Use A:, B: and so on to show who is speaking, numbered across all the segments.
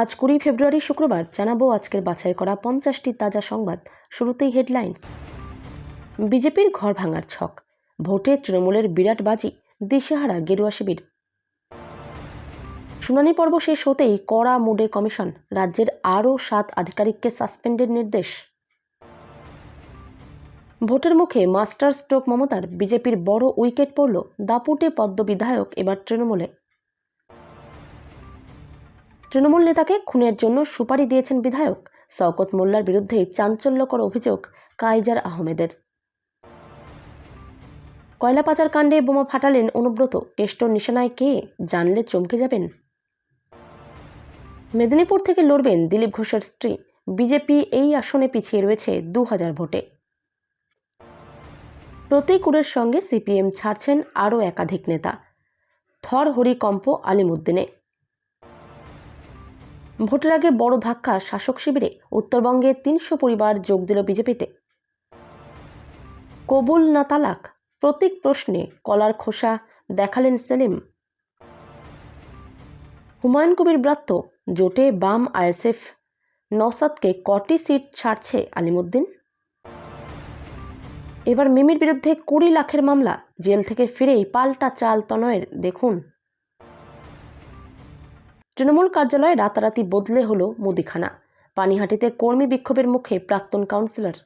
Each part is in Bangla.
A: আজ 20 ফেব্রুয়ারি শুক্রবার জানাবো আজকের বাছাই করা 50টি তাজা সংবাদ। শুরুতেই হেডলাইন্স। বিজেপির ঘর ভাঙার ছক, ভোটে তৃণমূলের বিরাট বাজি, দিশেহারা গেরুয়া শিবির। শুনানি পর্ব শেষ হতেই কড়া মুডে কমিশন, রাজ্যের আরও 7 আধিকারিককে সাসপেন্ডের নির্দেশ। ভোটের মুখে মাস্টার স্ট্রোক মমতার, বিজেপির বড় উইকেট পড়ল, দাপুটে পদ্ম বিধায়ক এবার তৃণমূলে। তৃণমূল নেতাকে খুনের জন্য সুপারি দিয়েছেন বিধায়ক, শওকত মোল্লার বিরুদ্ধে চাঞ্চল্যকর অভিযোগ কাইজার আহমেদের। কয়লা পাচার কাণ্ডে বোমা ফাটালেন অনুব্রত, কেষ্টর নিশানায় কে, জানলে চমকে যাবেন। মেদিনীপুর থেকে লড়বেন দিলীপ ঘোষের স্ত্রী, বিজেপি এই আসনে পিছিয়ে রয়েছে 2000 ভোটে। প্রতীকুরের সঙ্গে সিপিএম ছাড়ছেন আরও একাধিক নেতা, থর হরিকম্প আলিমুদ্দিনে। ভোটের আগে বড় ধাক্কা শাসক শিবিরে, উত্তরবঙ্গে 300 পরিবার যোগ দিল বিজেপিতে। কবুল না তালাক, প্রতীক প্রশ্নে কলার খোসা দেখালেন সেলিম। হুমায়ুন কবির ব্রাত্য, জোটে বাম আইএসএফ নওশাদকে কটি সিট ছাড়ছে আলিমুদ্দিন। এবার মিমির বিরুদ্ধে 20 লাখের মামলা, জেল থেকে ফিরেই পাল্টা চাল তনয়ের, দেখুন। তৃণমূল কার্যালয়ে রাতারাতি বদলে হলো মুদিখানা, পানিহাটিতে কর্মী বিক্ষোভের মুখে প্রাক্তন কাউন্সিলর।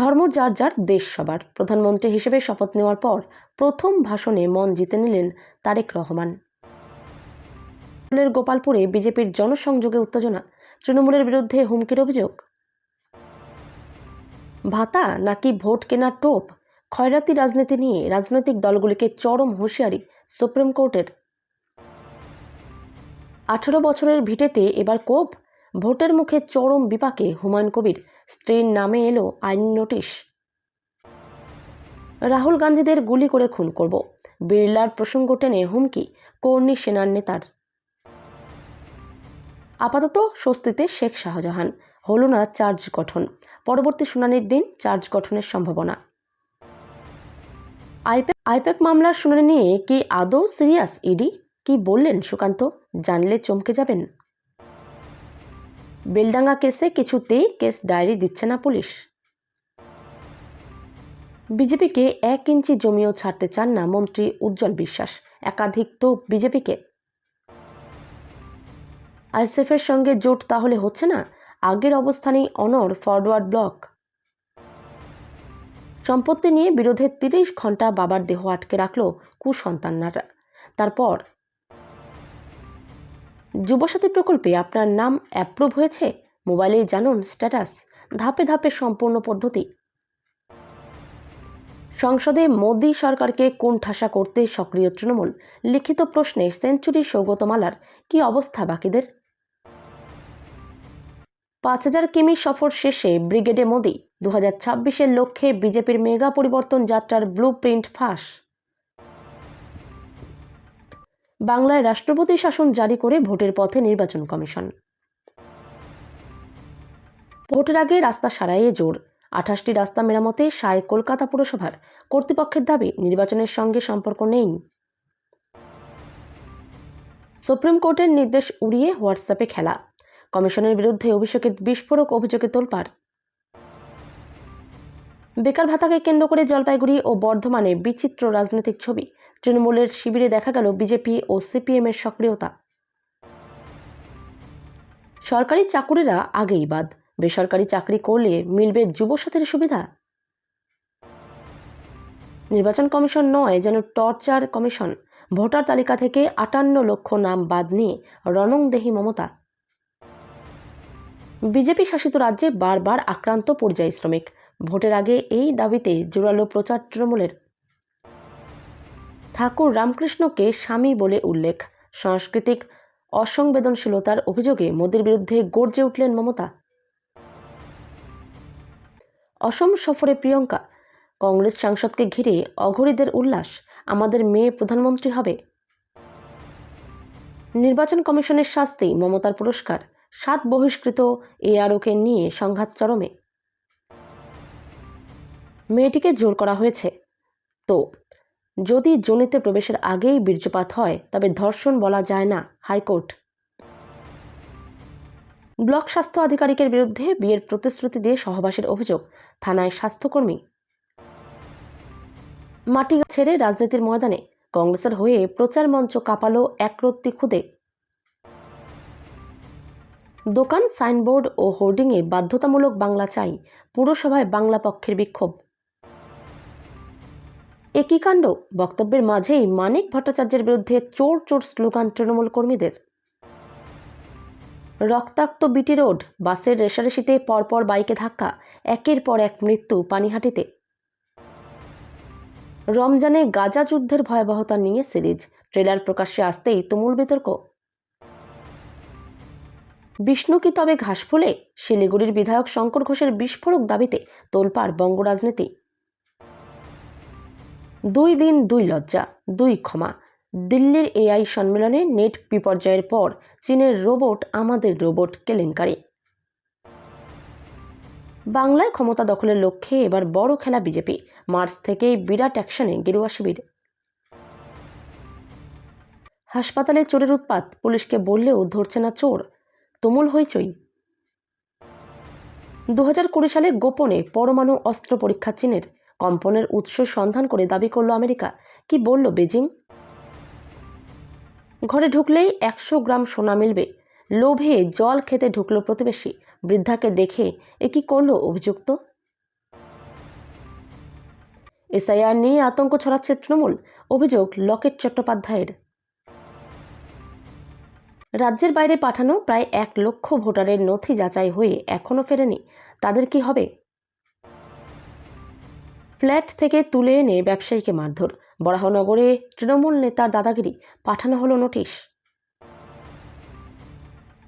A: ধর্ম যার যার, দেশ সবার, প্রধানমন্ত্রী হিসেবে শপথ নেওয়ার পর প্রথম ভাষণে মন জিতে নিলেন তারেক রহমান। গোপালপুরে বিজেপির জনসংযোগে উত্তেজনা, তৃণমূলের বিরুদ্ধে হুমকির অভিযোগ। ভাতা নাকি ভোট কেনার টোপ, খয়রাতি রাজনীতি নিয়ে রাজনৈতিক দলগুলিকে চরম হুঁশিয়ারি সুপ্রিম কোর্টের। 18 বছরের ভিটেতে এবার কোপ, ভোটের মুখে চরম বিপাকে হুমায়ুন কবির, স্ত্রীর নামে এলো আইনি নোটিশ। রাহুল গান্ধীদের গুলি করে খুন করব, বিড়লার প্রসঙ্গ টেনে হুমকি কর্ণী সেনার নেতার। আপাতত স্বস্তিতে শেখ শাহজাহান, হল না চার্জ গঠন, পরবর্তী শুনানির দিন চার্জ গঠনের সম্ভাবনা। আইপ্যাক মামলার শুনানি নিয়ে কি আদৌ সিরিয়াস ইডি, কি বললেন সুকান্ত, জানলে চমকে যাবেন। বেলডাঙ্গা কেসে কিছুতেই কেস ডায়েরি দিচ্ছে না পুলিশ। বিজেপিকে 1 ইঞ্চি জমিও ছাড়তে চান না মন্ত্রী উজ্জ্বল বিশ্বাস, একাধিক তো বিজেপিকে। আইএসএফের সঙ্গে জোট তাহলে হচ্ছে না, আগের অবস্থানেই অনড় ফরওয়ার্ড ব্লক। সম্পত্তি নিয়ে বিরোধে 30 ঘন্টা বাবার দেহ আটকে রাখল কুসন্তানরা। তারপর যুবসাথী প্রকল্পে আপনার নাম অ্যাপ্রুভ হয়েছে, মোবাইলেই জানুন স্ট্যাটাস, ধাপে ধাপে সম্পূর্ণ পদ্ধতি। সংসদে মোদী সরকারকে কোণঠাসা করতে সক্রিয় তৃণমূল, লিখিত প্রশ্নে সেঞ্চুরি সৌগতমালার, কি অবস্থা বাকিদের। 5000 কিমি সফর শেষে ব্রিগেডে মোদী, 2026-এর লক্ষ্যে বিজেপির মেগা পরিবর্তন যাত্রার ব্লু প্রিন্ট ফাঁস। বাংলায় রাষ্ট্রপতি শাসন জারি করে ভোটের পথে নির্বাচন কমিশন। ভোটের আগে রাস্তা সারাইয়ে জোর, 28টি রাস্তা মেরামতে সায় কলকাতা পুরসভার, কর্তৃপক্ষের দাবি নির্বাচনের সঙ্গে সম্পর্ক নেই। সুপ্রিম কোর্টের নির্দেশ উড়িয়ে হোয়াটসঅ্যাপে খেলা, কমিশনের বিরুদ্ধে অভিষেকের বিস্ফোরক অভিযোগে তোলপাড়। বেকার ভাতাকে কেন্দ্র করে জলপাইগুড়ি ও বর্ধমানে বিচিত্র রাজনৈতিক ছবি, তৃণমূলের শিবিরে দেখা গেল বিজেপি ও সিপিএমের সক্রিয়তা। সরকারি চাকুরিরা আগেই বাদ, বেসরকারি চাকরি করলে মিলবে যুবসাথীর সুবিধা। নির্বাচন কমিশন নয় যেন টর্চার কমিশন, ভোটার তালিকা থেকে 58 লক্ষ নাম বাদ নিয়ে রণংদেহী মমতা। বিজেপি শাসিত রাজ্যে বারবার আক্রান্ত পরিযায়ী শ্রমিক, ভোটের আগে এই দাবিতে জোরালো প্রচার তৃণমূলের। ঠাকুর রামকৃষ্ণকে স্বামী বলে উল্লেখ, সাংস্কৃতিক অসংবেদনশীলতার অভিযোগে মোদীর বিরুদ্ধে গর্জে উঠলেন মমতা। অসম সফরে প্রিয়ঙ্কা, কংগ্রেস সাংসদকে ঘিরে অঘরীদের উল্লাস, আমাদের মেয়ে প্রধানমন্ত্রী হবে। নির্বাচন কমিশনের শাস্তি মমতার পুরস্কার, 7 বহিষ্কৃত এআরওকে নিয়ে সংঘাত চরমে। মেয়েটিকে জোর করা হয়েছে তো যদি যোনিতে প্রবেশের আগেই বীর্যপাত হয় তবে ধর্ষণ বলা যায় না, হাইকোর্ট। ব্লক স্বাস্থ্য আধিকারিকের বিরুদ্ধে বিয়ের প্রতিশ্রুতি দিয়ে সহবাসের অভিযোগ, থানায় স্বাস্থ্যকর্মী। মাটি ছেড়ে রাজনীতির ময়দানে কংগ্রেসের হয়ে প্রচার মঞ্চ কাঁপালো একরত্তি খুদে। দোকান, সাইনবোর্ড ও হোর্ডিংয়ে বাধ্যতামূলক বাংলা চাই, পুরসভায় বাংলা পক্ষের বিক্ষোভ। একই কাণ্ড, বক্তব্যের মাঝেই মানিক ভট্টাচার্যের বিরুদ্ধে চোর চোর স্লোগান তৃণমূল কর্মীদের। রক্তাক্ত বিটি রোড, বাসের রেষারেষিতে পরপর বাইকে ধাক্কা, একের পর এক মৃত্যু পানিহাটিতে। রমজানে গাজা যুদ্ধের ভয়াবহতা নিয়ে সিরিজ, ট্রেলার প্রকাশ্যে আসতেই তুমুল বিতর্ক। বিষ্ণু কি তবে ঘাস ফোলে? শিলিগুড়ির বিধায়ক শঙ্কর ঘোষের বিস্ফোরক দাবিতে তোলপাড় বঙ্গ রাজনীতি। 2 দিন 2 লজ্জা, 2 ক্ষমা। দিল্লির এআই সম্মেলনে নেট বিপর্যয়ের পর চীনের রোবট আমাদের রোবট কেলেঙ্কারি। বাংলায় ক্ষমতা দখলের লক্ষ্যে এবার বড় খেলা বিজেপি, মার্চ থেকেই বিরাট অ্যাকশনে গেরুয়া শিবির। হাসপাতালে চোরের উৎপাত, পুলিশকে বললেও ধরছে না চোর, তুমুল হইচই। 2020 সালে গোপনে পরমাণু অস্ত্র পরীক্ষা চীনের, কম্পনের উৎস সন্ধান করে দাবি করল আমেরিকা। কি বলল বেজিং? ঘরে ঢুকলেই 100 গ্রাম সোনা মিলবে, লোভে জল খেতে ঢুকলো প্রতিবেশী, বৃদ্ধাকে দেখে এ কি করল অভিযুক্ত। এসআইআর নিয়ে আতঙ্ক ছড়াচ্ছে তৃণমূল, অভিযোগ লকেট চট্টোপাধ্যায়ের। রাজ্যের বাইরে পাঠানো প্রায় 1 লক্ষ ভোটারের নথি যাচাই হয়ে এখনো ফেরেনি, তাদের কি হবে? ফ্ল্যাট থেকে তুলে এনে ব্যবসায়ীকে মারধর, বরাহনগরে তৃণমূল নেতার দাদাগিরি, পাঠানো হলো নোটিশ।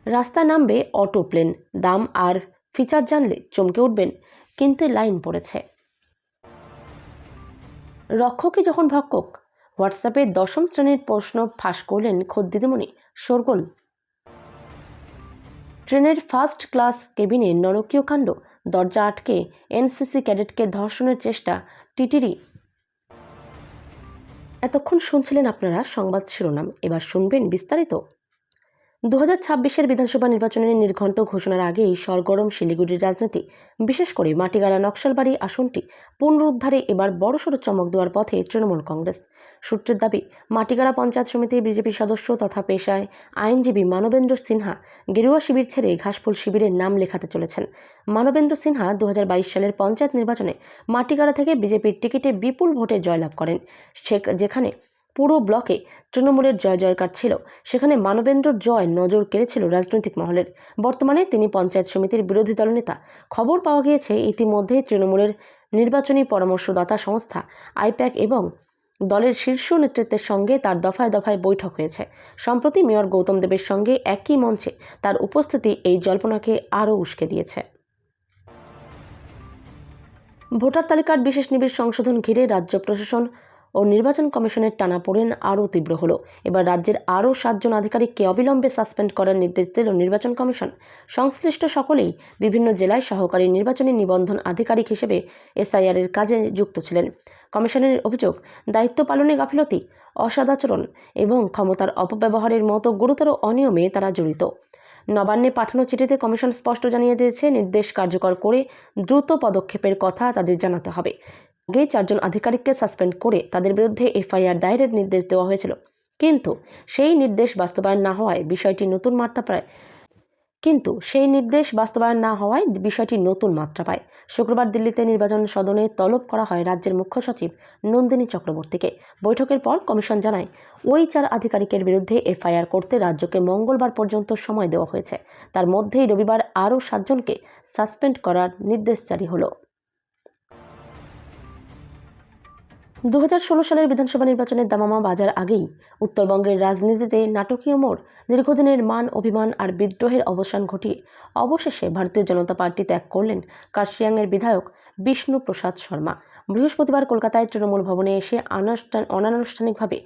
A: রাস্তায় নামবে অটো, প্লেন, দাম আর ফিচার জানলে চমকে উঠবেন, কিনতে লাইন পড়েছে। রক্ষকই যখন ভক্ষক, হোয়াটসঅ্যাপে 10ম শ্রেণীর প্রশ্ন ফাঁস করলেন খোদ দিদিমণি, শোরগোল। ট্রেনের ফার্স্ট ক্লাস কেবিনে নরকীয় কাণ্ড, দরজা আটকে এনসিসি ক্যাডেটকে ধর্ষণের চেষ্টা, টিটিরি। এতক্ষণ শুনছিলেন আপনারা সংবাদ শিরোনাম, এবার শুনবেন বিস্তারিত। 2026-এর বিধানসভা নির্বাচনের নির্ঘণ্ট ঘোষণার আগেই সরগরম শিলিগুড়ির রাজনীতি, বিশেষ করে মাটিগাড়া নকশালবাড়ি আসনটি পুনরুদ্ধারে এবার বড়সড় চমক দেওয়ার পথে তৃণমূল কংগ্রেস। সূত্রের দাবি, মাটিগাড়া পঞ্চায়েত সমিতির বিজেপি সদস্য তথা পেশায় আইনজীবী মানবেন্দ্র সিনহা গেরুয়া শিবির ছেড়ে ঘাসফুল শিবিরের নাম লেখাতে চলেছেন। মানবেন্দ্র সিনহা 2022 সালের পঞ্চায়েত নির্বাচনে মাটিগাড়া থেকে বিজেপির টিকিটে বিপুল ভোটে জয়লাভ করেন। যেখানে পুরো ব্লকে তৃণমূলের জয় জয়কার ছিল, সেখানে মানবেন্দ্রর জয় নজর কেড়েছিল রাজনৈতিক মহলের। বর্তমানে তিনি পঞ্চায়েত সমিতির বিরোধী দলনেতা। খবর পাওয়া গিয়েছে ইতিমধ্যে তৃণমূলের নির্বাচনী পরামর্শদাতা সংস্থা আইপ্যাক এবং দলের শীর্ষ নেতৃত্বের সঙ্গে তার দফায় দফায় বৈঠক হয়েছে। সম্প্রতি মেয়র গৌতম দেবের সঙ্গে একই মঞ্চে তার উপস্থিতি এই জল্পনাকে আরও উস্কে দিয়েছে। ভোটার তালিকার বিশেষ নিবিড় সংশোধন ঘিরে রাজ্য প্রশাসন ও নির্বাচন কমিশনের টানাপোড়েন আরও তীব্র হলো। এবার রাজ্যের আরও 7 জন আধিকারিককে অবিলম্বে সাসপেন্ড করার নির্দেশ দিল নির্বাচন কমিশন। সংশ্লিষ্ট সকলেই বিভিন্ন জেলায় সহকারী নির্বাচনী নিবন্ধন আধিকারিক হিসেবে এসআইআরের কাজে যুক্ত ছিলেন। কমিশনের অভিযোগ, দায়িত্ব পালনে গাফিলতি, অসদাচরণ এবং ক্ষমতার অপব্যবহারের মতো গুরুতর অনিয়মে তারা জড়িত। নবান্নে পাঠানো চিঠিতে কমিশন স্পষ্ট জানিয়ে দিয়েছে, নির্দেশ কার্যকর করে দ্রুত পদক্ষেপের কথা তাদের জানাতে হবে। আগে 4 জন আধিকারিককে সাসপেন্ড করে তাদের বিরুদ্ধে এফআইআর দায়েরের নির্দেশ দেওয়া হয়েছিল, কিন্তু সেই নির্দেশ বাস্তবায়ন না হওয়ায় বিষয়টি নতুন মাত্রা পায়। শুক্রবার দিল্লিতে নির্বাচন সদনে তলব করা হয় রাজ্যের মুখ্য সচিব নন্দিনী চক্রবর্তীকে। বৈঠকের পর কমিশন জানায়, ওই 4 আধিকারিকের বিরুদ্ধে এফআইআর করতে রাজ্যকে মঙ্গলবার পর্যন্ত সময় দেওয়া হয়েছে। তার মধ্যেই রবিবার আরও 7 জনকে সাসপেন্ড করার নির্দেশ জারি হলো। 2016 সালের বিধানসভা নির্বাচনের দামামা বাজার আগেই উত্তরবঙ্গের রাজনীতিতে নাটকীয় মোড়, দীর্ঘদিনের মান অভিমান আর বিদ্রোহের অবসান ঘটিয়ে অবশেষে ভারতীয় জনতা পার্টি ত্যাগ করলেন কার্শিয়াংয়ের বিধায়ক বিষ্ণু প্রসাদ শর্মা। বৃহস্পতিবার কলকাতায় তৃণমূল ভবনে এসে অনানুষ্ঠানিকভাবে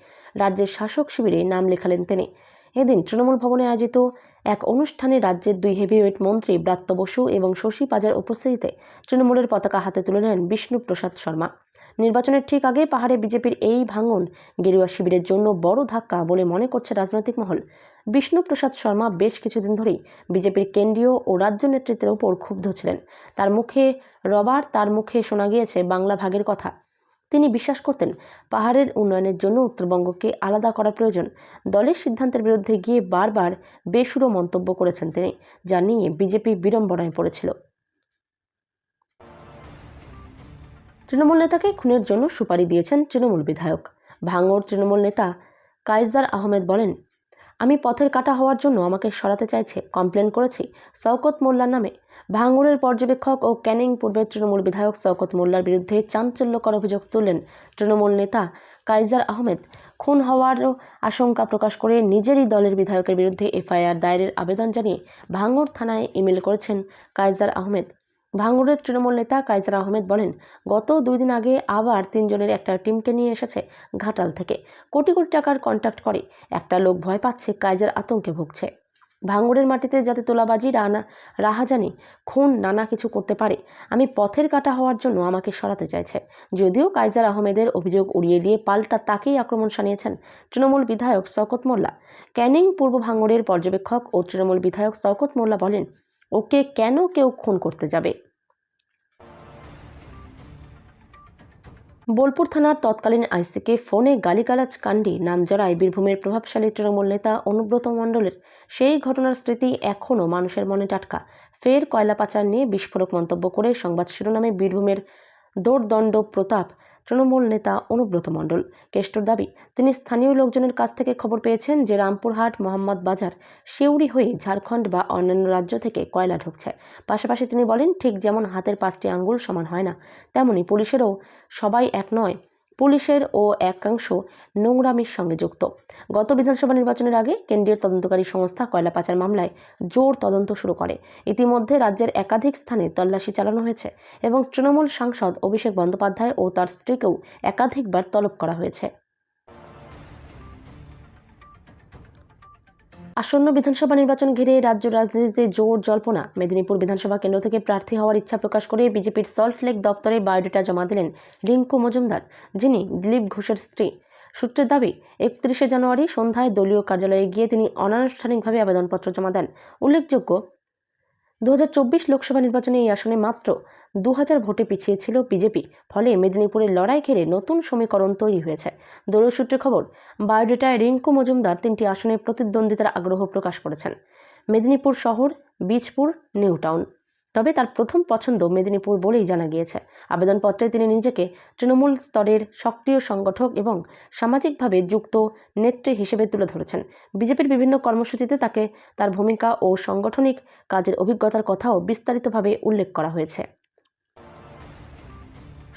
A: রাজ্যের শাসক শিবিরে নাম লেখালেন তিনি। এদিন তৃণমূল ভবনে আয়োজিত এক অনুষ্ঠানে রাজ্যের দুই হেভিওয়েট মন্ত্রী ব্রাত্য বসু এবং শশী পাজার উপস্থিতিতে তৃণমূলের পতাকা হাতে তুলে নেন বিষ্ণু প্রসাদ শর্মা। নির্বাচনের ঠিক আগে পাহাড়ে বিজেপির এই ভাঙন গেরুয়া শিবিরের জন্য বড় ধাক্কা বলে মনে করছে রাজনৈতিক মহল। বিষ্ণু প্রসাদ শর্মা বেশ কিছুদিন ধরেই বিজেপির কেন্দ্রীয় ও রাজ্য নেতৃত্বের উপর ক্ষুব্ধ ছিলেন। তার মুখে শোনা গিয়েছে বাংলা ভাগের কথা। তিনি বিশ্বাস করতেন পাহাড়ের উন্নয়নের জন্য উত্তরবঙ্গকে আলাদা করা প্রয়োজন। দলের সিদ্ধান্তের বিরুদ্ধে গিয়ে বারবার বেসুরো মন্তব্য করেছেন তিনি, যা নিয়ে বিজেপি বিড়ম্বনায় পড়েছিল। তৃণমূল নেতাকে খুনের জন্য সুপারি দিয়েছেন তৃণমূল বিধায়ক। ভাঙড় তৃণমূল নেতা কাইজার আহমেদ বলেন, আমি পথের কাটা হওয়ার জন্য আমাকে সরাতে চাইছে। কমপ্লেন করেছি শওকত মোল্লার নামে। ভাঙড়ের পর্যবেক্ষক ও ক্যানিং পূর্বের তৃণমূল বিধায়ক শওকত মোল্লার বিরুদ্ধে চাঞ্চল্যকর অভিযোগ তুললেন তৃণমূল নেতা কাইজার আহমেদ। খুন হওয়ারও আশঙ্কা প্রকাশ করে নিজেরই দলের বিধায়কের বিরুদ্ধে এফআইআর দায়েরের আবেদন জানিয়ে ভাঙড় থানায় ইমেল করেছেন কাইজার আহমেদ। ভাঙড়ের তৃণমূল নেতা কাইজার আহমেদ বলেন, গত 2 দিন আগে আবার 3 জনের একটা টিমকে নিয়ে এসেছে ঘাটাল থেকে। কোটি কোটি টাকার কন্ট্রাক্ট করে। একটা লোক ভয় পাচ্ছে, কাইজার আতঙ্কে ভুগছে। ভাঙড়ের মাটিতে যাতে তোলাবাজি, রাহাজানি, খুন, নানা কিছু করতে পারে। আমি পথের কাটা হওয়ার জন্য আমাকে সরাতে চাইছে। যদিও কাইজার আহমেদের অভিযোগ উড়িয়ে দিয়ে পাল্টা তাকেই আক্রমণ শানিয়েছেন তৃণমূল বিধায়ক শওকত মোল্লা। ক্যানিং পূর্ব ভাঙড়ের পর্যবেক্ষক ও তৃণমূল বিধায়ক শওকত মোল্লা বলেন, ওকে কেন কেউ খুন করতে যাবে? বোলপুর থানার তৎকালীন আইসিকে ফোনে গালিগালাজ কাণ্ডে নাম জড়ায় বীরভূমের প্রভাবশালী তৃণমূল নেতা অনুব্রত মণ্ডলের সেই ঘটনার স্মৃতি এখনও মানুষের মনে টাটকা। ফের কয়লা পাচার নিয়ে বিস্ফোরক মন্তব্য করে সংবাদ শিরোনামে বীরভূমের দোর্দণ্ড প্রতাপ তৃণমূল নেতা অনুব্রত মণ্ডল। কেষ্টর দাবি, তিনি স্থানীয় লোকজনের কাছ থেকে খবর পেয়েছেন যে রামপুরহাট, মোহাম্মদ বাজার, সিউড়ি হয়ে ঝাড়খণ্ড বা অন্যান্য রাজ্য থেকে কয়লা ঢুকছে। পাশাপাশি তিনি বলেন, ঠিক যেমন হাতের 5টি আঙ্গুল সমান হয় না, তেমনি পুলিশেরও সবাই এক নয়। পুলিশের ও একাংশ নোংরামির সঙ্গে যুক্ত। গত বিধানসভা নির্বাচনের আগে কেন্দ্রীয় তদন্তকারী সংস্থা কয়লা পাচার মামলায় জোর তদন্ত শুরু করে। ইতিমধ্যে রাজ্যের একাধিক স্থানে তল্লাশি চালানো হয়েছে এবং তৃণমূল সাংসদ অভিষেক বন্দ্যোপাধ্যায় ও তার স্ত্রীকেও একাধিকবার তলব করা হয়েছে। আসন্ন বিধানসভা নির্বাচন ঘিরে রাজ্য রাজনীতিতে জোর জল্পনা। মেদিনীপুর বিধানসভা কেন্দ্র থেকে প্রার্থী হওয়ার ইচ্ছা প্রকাশ করে বিজেপির সল্টলেক দপ্তরে বায়োডেটা জমা দিলেন রিঙ্কু মজুমদার, যিনি দিলীপ ঘোষের স্ত্রী। সূত্রের দাবি, 31শে জানুয়ারি সন্ধ্যায় দলীয় কার্যালয়ে গিয়ে তিনি অনানুষ্ঠানিকভাবে আবেদনপত্র জমা দেন। উল্লেখযোগ্য, 2024 লোকসভা নির্বাচনে এই আসনে মাত্র 2000 ভোটে পিছিয়ে ছিল বিজেপি। ফলে মেদিনীপুরের লড়াই ঘিরে নতুন সমীকরণ তৈরি হয়েছে। দলীয় সূত্রে খবর, বায়োডেটায় রিঙ্কু মজুমদার 3টি আসনে প্রতিদ্বন্দ্বিতার আগ্রহ প্রকাশ করেছেন: মেদিনীপুর শহর, বীজপুর, নিউ টাউন। তবে তার প্রথম পছন্দ মেদিনীপুর বলেই জানা গিয়েছে। আবেদনপত্রে তিনি নিজেকে তৃণমূল স্তরের সক্রিয় সংগঠক এবং সামাজিকভাবে যুক্ত নেত্রী হিসেবে তুলে ধরেছেন। বিজেপির বিভিন্ন কর্মসূচিতে তাকে তার ভূমিকা ও সাংগঠনিক কাজের অভিজ্ঞতার কথাও বিস্তারিতভাবে উল্লেখ করা হয়েছে।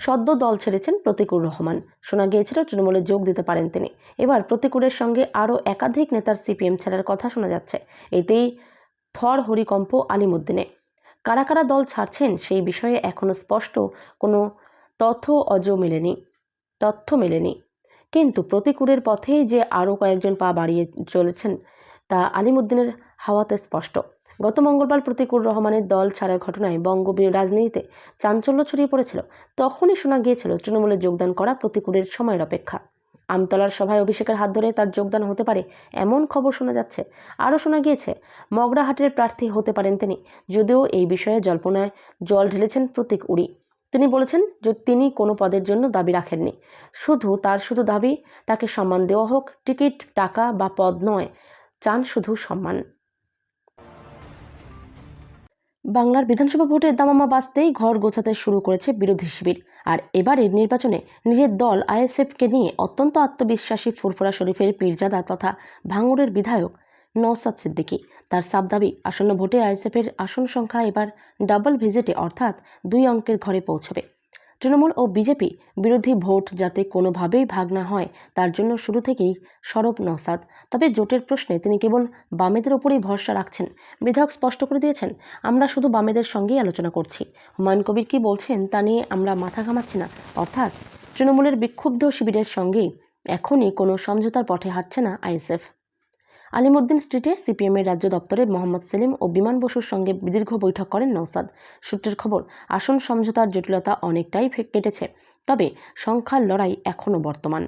A: সদ্য দল ছেড়েছেন প্রতিকুর রহমান। শোনা গিয়েছিল তৃণমূলে যোগ দিতে পারেন তিনি। এবার প্রতিকুরের সঙ্গে আরও একাধিক নেতার সিপিএম ছাড়ার কথা শোনা যাচ্ছে। এতেই থর হরিকম্প আলিমুদ্দিনে। কারা কারা দল ছাড়ছেন সেই বিষয়ে এখনও স্পষ্ট কোনো তথ্য মেলেনি। কিন্তু প্রতিকুরের পথেই যে আরও কয়েকজন পা বাড়িয়ে চলেছেন তা আলিমুদ্দিনের হাওয়াতে স্পষ্ট। গত মঙ্গলবার প্রতিকুর রহমানের দল ছাড়ার ঘটনায় বঙ্গ রাজনীতিতে চাঞ্চল্য ছড়িয়ে পড়েছিল। তখনই শোনা গিয়েছিল তৃণমূলে যোগদান করা প্রতিকুরের সময়ের অপেক্ষা। আমতলার সভায় অভিষেকের হাত ধরে তার যোগদান হতে পারে এমন খবর শোনা যাচ্ছে। আরও শোনা গিয়েছে মগরাহাটের প্রার্থী হতে পারেন তিনি। যদিও এই বিষয়ে জল্পনায় জল ঢেলেছেন প্রতীক উড়ি। তিনি বলেছেন যে তিনি কোনো পদের জন্য দাবি রাখেননি। তার শুধু দাবি, তাকে সম্মান দেওয়া হোক, টিকিট, টাকা বা পদ নয়, চান শুধু সম্মান। বাংলার বিধানসভা ভোটের দামামা বাজতেই ঘর গোছাতে শুরু করেছে বিরোধী শিবির। আর এবারের নির্বাচনে নিজের দল আইএসএফকে নিয়ে অত্যন্ত আত্মবিশ্বাসী ফুরফুরা শরীফের পীরজাদা তথা ভাঙড়ের বিধায়ক নওশাদ সিদ্দিকী। তার সাফ দাবি, আসন্ন ভোটে আইএসএফের আসন সংখ্যা এবার ডাবল ভিজিটে অর্থাৎ 2 অঙ্কের ঘরে পৌঁছবে। তৃণমূল ও বিজেপি বিরোধী ভোট যাতে কোনোভাবেই ভাগ না হয় তার জন্য শুরু থেকেই সরব নওশাদ। তবে জোটের প্রশ্নে তিনি কেবল বামেদের ওপরেই ভরসা রাখছেন। বিধায়ক স্পষ্ট করে দিয়েছেন, আমরা শুধু বামেদের সঙ্গেই আলোচনা করছি। হুমায়ুন কবির কি বলছেন তা নিয়ে আমরা মাথা ঘামাচ্ছি না। অর্থাৎ তৃণমূলের বিক্ষুব্ধ শিবিরের সঙ্গেই এখনই কোনো সমঝোতার পথে হাঁটছে না আইএসএফ। আলিমুদ্দিন স্ট্রিটে সিপিএমের রাজ্য দপ্তরে মোহাম্মদ সেলিম ও বিমান বসুর সঙ্গে দীর্ঘ বৈঠক করেন নওশাদ। সূত্রের খবর, আসন সমঝোতার জটিলতা অনেকটাই কেটেছে, তবে সংখ্যার লড়াই এখনও বর্তমান।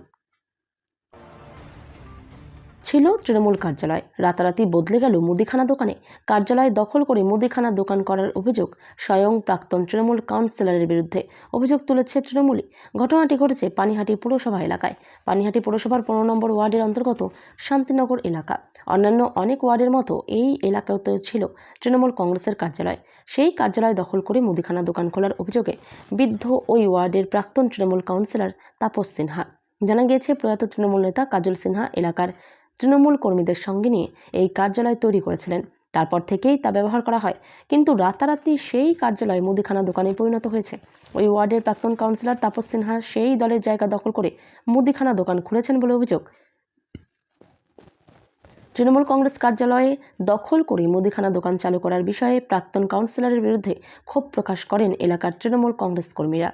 A: ছিল তৃণমূল কার্যালয়, রাতারাতি বদলে গেল মুদিখানা দোকানে। কার্যালয় দখল করে মুদিখানা দোকান করার অভিযোগ স্বয়ং প্রাক্তন তৃণমূল কাউন্সিলরের বিরুদ্ধে। অভিযোগ তুলেছে তৃণমূলই। ঘটনাটি ঘটেছে পানিহাটি পুরসভা এলাকায়। পানিহাটি পুরসভার 15 নম্বর ওয়ার্ডের অন্তর্গত শান্তিনগর এলাকা। অন্যান্য অনেক ওয়ার্ডের মতো এই এলাকাতেও ছিল তৃণমূল কংগ্রেসের কার্যালয়। সেই কার্যালয় দখল করে মুদিখানা দোকান খোলার অভিযোগে বিদ্ধ ওই ওয়ার্ডের প্রাক্তন তৃণমূল কাউন্সিলর তাপস সিনহা। জানা গিয়েছে, প্রয়াত তৃণমূল নেতা কাজল সিনহা এলাকার তৃণমূল কর্মীদের সঙ্গে নিয়ে এই কার্যালয় তৈরি করেছিলেন। তারপর থেকেই তা ব্যবহার করা হয়, কিন্তু রাতারাতি সেই কার্যালয় মুদিখানা দোকানে পরিণত হয়েছে। ওই ওয়ার্ডের প্রাক্তন কাউন্সিলর তাপস সিনহা সেই দলের জায়গা দখল করে মুদিখানা দোকান খুলেছেন বলে অভিযোগ। তৃণমূল কংগ্রেস কার্যালয়ে দখল করে মুদিখানা দোকান চালু করার বিষয়ে প্রাক্তন কাউন্সিলরের বিরুদ্ধে ক্ষোভ প্রকাশ করেন এলাকার তৃণমূল কংগ্রেস কর্মীরা।